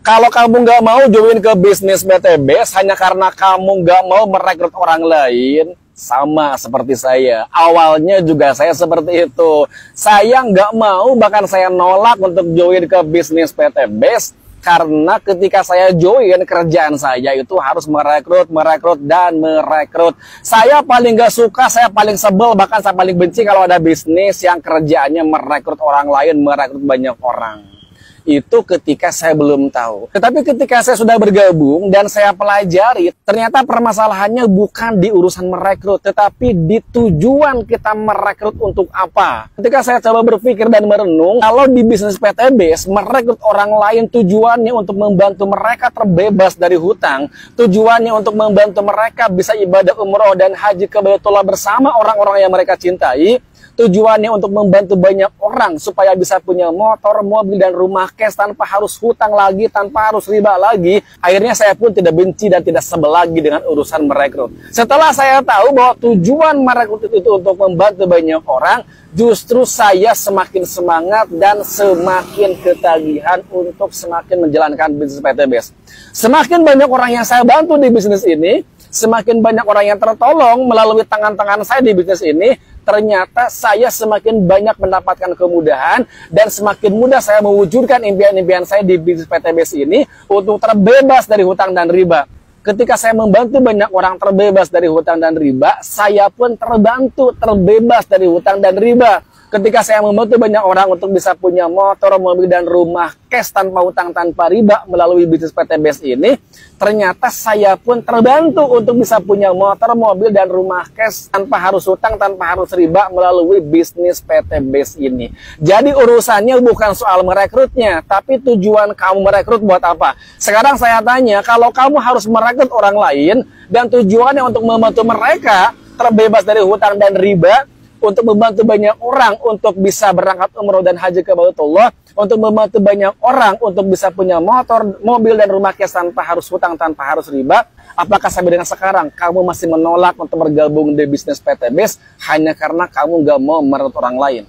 Kalau kamu nggak mau join ke bisnis PTBS hanya karena kamu nggak mau merekrut orang lain, sama seperti saya. Awalnya juga saya seperti itu. Saya nggak mau, bahkan saya nolak untuk join ke bisnis PTBS. Karena ketika saya join, kerjaan saya itu harus merekrut. Saya paling nggak suka, saya paling sebel, bahkan saya paling benci kalau ada bisnis yang kerjaannya merekrut orang lain, merekrut banyak orang. Itu ketika saya belum tahu. Tetapi ketika saya sudah bergabung dan saya pelajari, ternyata permasalahannya bukan di urusan merekrut, tetapi di tujuan kita merekrut untuk apa. Ketika saya coba berpikir dan merenung, kalau di bisnis PTBS, merekrut orang lain tujuannya untuk membantu mereka terbebas dari hutang, tujuannya untuk membantu mereka bisa ibadah umroh dan haji ke Baitullah bersama orang-orang yang mereka cintai, tujuannya untuk membantu banyak orang supaya bisa punya motor, mobil, dan rumah cash tanpa harus hutang lagi, tanpa harus riba lagi. Akhirnya saya pun tidak benci dan tidak sebel lagi dengan urusan merekrut. Setelah saya tahu bahwa tujuan merekrut itu untuk membantu banyak orang, justru saya semakin semangat dan semakin ketagihan untuk semakin menjalankan bisnis PTBS. Semakin banyak orang yang saya bantu di bisnis ini, semakin banyak orang yang tertolong melalui tangan-tangan saya di bisnis ini, ternyata saya semakin banyak mendapatkan kemudahan dan semakin mudah saya mewujudkan impian-impian saya di bisnis PTBS ini untuk terbebas dari hutang dan riba. Ketika saya membantu banyak orang terbebas dari hutang dan riba, saya pun terbantu terbebas dari hutang dan riba. Ketika saya membantu banyak orang untuk bisa punya motor, mobil, dan rumah cash tanpa hutang, tanpa riba melalui bisnis PTBS ini, ternyata saya pun terbantu untuk bisa punya motor, mobil, dan rumah cash tanpa harus hutang, tanpa harus riba melalui bisnis PTBS ini. Jadi urusannya bukan soal merekrutnya, tapi tujuan kamu merekrut buat apa? Sekarang saya tanya, kalau kamu harus merekrut orang lain dan tujuannya untuk membantu mereka terbebas dari hutang dan riba, untuk membantu banyak orang untuk bisa berangkat umroh dan haji ke Baitullah, untuk membantu banyak orang untuk bisa punya motor, mobil, dan rumah cash tanpa harus hutang, tanpa harus riba, apakah sampai dengan sekarang kamu masih menolak untuk bergabung di bisnis PTBS hanya karena kamu nggak mau merekrut orang lain?